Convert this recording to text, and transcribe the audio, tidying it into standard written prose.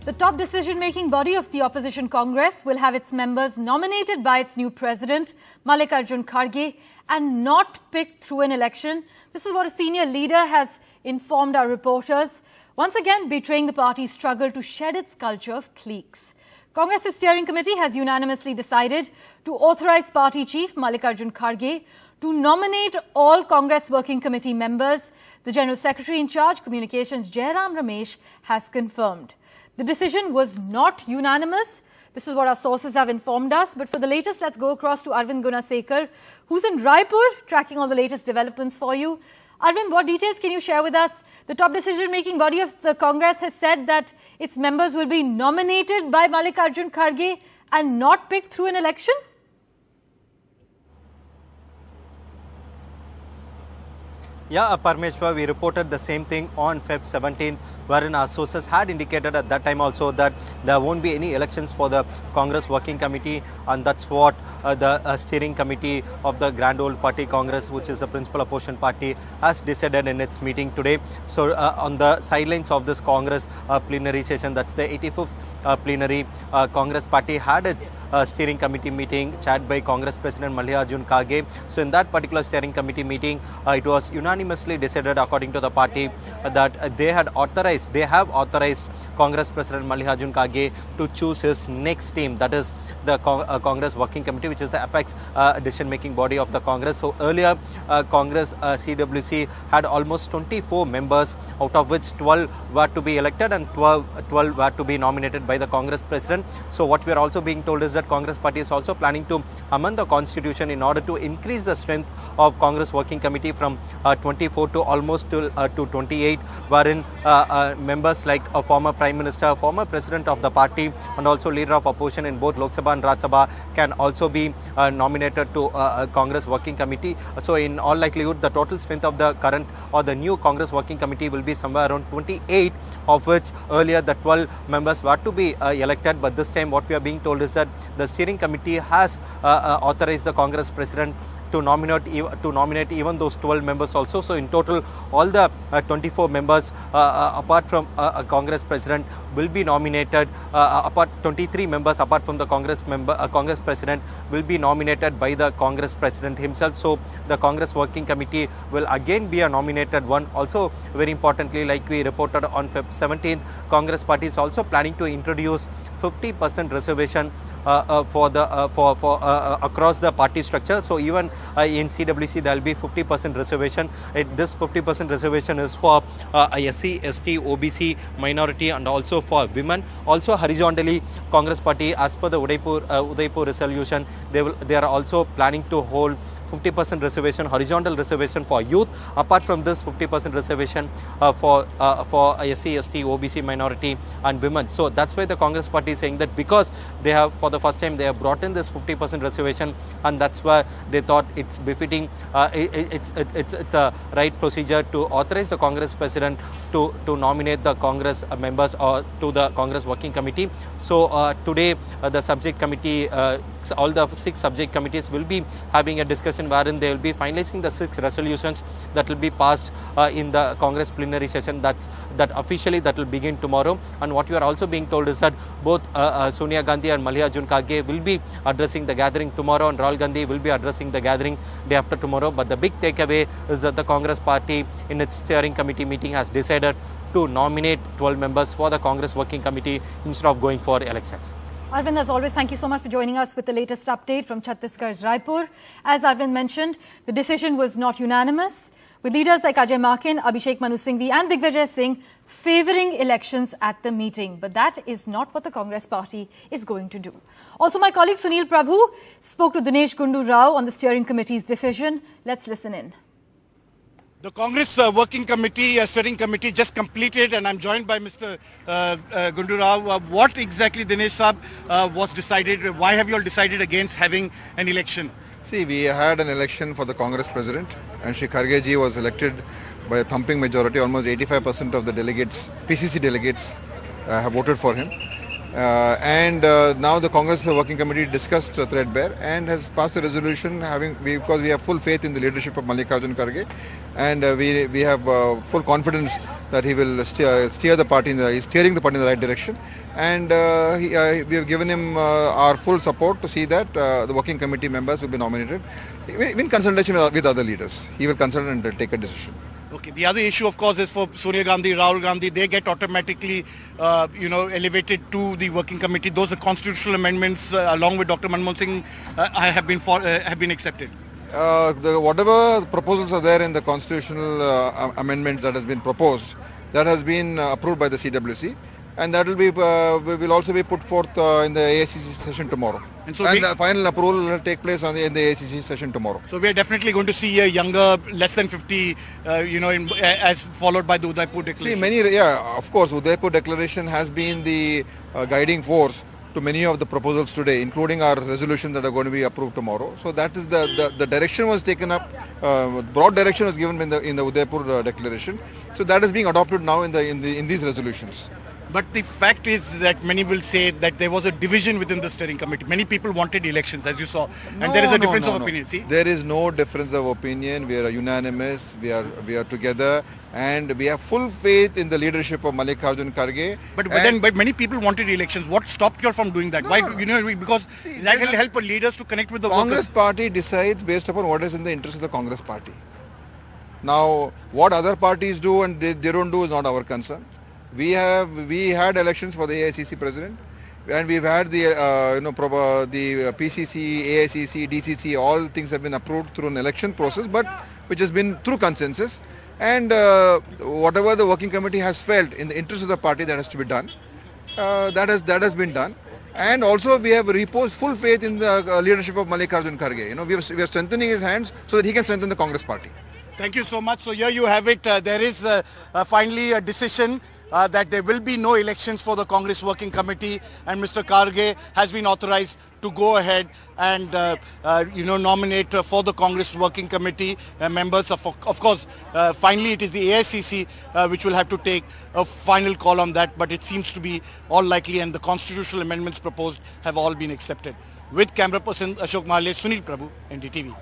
The top decision-making body of the opposition Congress will have its members nominated by its new president, Mallikarjun Kharge, and not picked through an election. This is what a senior leader has informed our reporters, once again betraying the party's struggle to shed its culture of cliques. Congress's steering committee has unanimously decided to authorize party chief Mallikarjun Kharge to nominate all Congress Working Committee members. The General Secretary in charge, Communications, Jairam Ramesh, has confirmed. The decision was not unanimous. This is what our sources have informed us. But for the latest, let's go across to Arvind Gunasekar, who's in Raipur, tracking all the latest developments for you. Arvind, what details can you share with us? The top decision-making body of the Congress has said that its members will be nominated by Mallikarjun Kharge and not picked through an election? Yeah, Parmeshwar, we reported the same thing on Feb 17, wherein our sources had indicated at that time also that there won't be any elections for the Congress Working Committee, and that's what the steering committee of the Grand Old Party Congress, which is the principal opposition party, has decided in its meeting today. So on the sidelines of this Congress plenary session, that's the 85th plenary, Congress party had its steering committee meeting chaired by Congress President Mallikarjun Kharge. So in that particular steering committee meeting, it was unanimously decided, according to the party, that they have authorized Congress President Mallikarjun Kharge to choose his next team, that is the Congress Working Committee, which is the apex decision-making body of the Congress. So earlier, Congress CWC had almost 24 members, out of which 12 were to be elected and 12 were to be nominated by the Congress President. So what we are also being told is that Congress party is also planning to amend the constitution in order to increase the strength of Congress Working Committee from 24 to almost to 28, wherein members like a former Prime Minister, former President of the party, and also leader of opposition in both Lok Sabha and Rajya Sabha can also be nominated to Congress Working Committee. So in all likelihood, the total strength of the current or the new Congress Working Committee will be somewhere around 28, of which earlier the 12 members were to be elected. But this time what we are being told is that the steering committee has authorized the Congress President to nominate even those 12 members also. So in total, all the 24 members, apart from Congress President, will be nominated. 23 members, apart from the Congress President, will be nominated by the Congress President himself. So the Congress Working Committee will again be a nominated one. Also, very importantly, like we reported on Feb 17th, Congress Party is also planning to introduce 50% reservation across the party structure. So even in CWC, there will be 50% reservation. This 50% reservation is for SC, ST, OBC, minority, and also for women. Also horizontally, Congress Party, as per the Udaipur resolution, they are also planning to hold 50% reservation, horizontal reservation for youth. Apart from this, 50% reservation for SC, ST, OBC, minority, and women. So that's why the Congress Party is saying that because they have, for the first time, they have brought in this 50% reservation, and that's why they thought it's befitting, it's a right procedure to authorize the Congress President to nominate the Congress members or to the Congress Working Committee. So today, the subject committee, all the 6 subject committees will be having a discussion wherein they will be finalizing the 6 resolutions that will be passed in the Congress plenary session. That officially that will begin tomorrow. And what you are also being told is that both Sonia Gandhi and Mallikarjun Kharge will be addressing the gathering tomorrow, and Rahul Gandhi will be addressing the gathering day after tomorrow. But the big takeaway is that the Congress Party in its steering committee meeting has decided to nominate 12 members for the Congress Working Committee instead of going for elections. Arvind, as always, thank you so much for joining us with the latest update from Chhattisgarh's Raipur. As Arvind mentioned, the decision was not unanimous, with leaders like Ajay Maken, Abhishek Manu Singhvi and Digvijay Singh favouring elections at the meeting. But that is not what the Congress Party is going to do. Also, my colleague Sunil Prabhu spoke to Dinesh Gundu Rao on the steering committee's decision. Let's listen in. The Congress Working Committee, Steering Committee just completed, and I'm joined by Mr. Gundu Rao. What exactly, Dinesh Saab, was decided? Why have you all decided against having an election? See, we had an election for the Congress President, and Shri Kharge ji was elected by a thumping majority. Almost 85% of the delegates, PCC delegates, have voted for him. Now the Congress Working Committee discussed threadbare and has passed a resolution because we have full faith in the leadership of Mallikarjun Kharge, and we have full confidence that he will steer the party he's steering the party in the right direction, and we have given him our full support to see that the working committee members will be nominated in consultation with other leaders. He will consult and take a decision. Okay. The other issue, of course, is for Sonia Gandhi, Rahul Gandhi. They get automatically, elevated to the working committee. Those are constitutional amendments, along with Dr. Manmohan Singh, have been accepted. Whatever proposals are there in the constitutional amendments that has been proposed, that has been approved by the CWC, and that will also be put forth in the AICC session tomorrow. And the final approval will take place in the AICC session tomorrow. So we are definitely going to see a younger, less than 50, as followed by the Udaipur declaration. See, of course, Udaipur declaration has been the guiding force to many of the proposals today, including our resolutions that are going to be approved tomorrow. So that is the direction was taken up. Broad direction was given in the Udaipur declaration. So that is being adopted now in these resolutions. But the fact is that many will say that there was a division within the steering committee. Many people wanted elections, as you saw, and there is a difference of opinion. See? There is no difference of opinion. We are unanimous. We are together, and we have full faith in the leadership of Mallikarjun Kharge. But many people wanted elections. What stopped you from doing that? Why? Because that will help leaders to connect with the Congress workers. party decides based upon what is in the interest of the Congress party. Now, what other parties do and they don't do is not our concern. We had elections for the AICC president, and we've had the PCC, AICC, DCC. All things have been approved through an election process, but which has been through consensus. And whatever the working committee has felt in the interest of the party that has to be done, that has been done. And also we have reposed full faith in the leadership of Mallikarjun Kharge. We are strengthening his hands so that he can strengthen the Congress party. Thank you so much. So here you have it. There is finally a decision that there will be no elections for the Congress Working Committee, and Mr. Kharge has been authorized to go ahead and nominate for the Congress Working Committee members. Of course, finally it is the AICC which will have to take a final call on that, but it seems to be all likely, and the constitutional amendments proposed have all been accepted. With camera person Ashok Mahle, Sunil Prabhu, NDTV.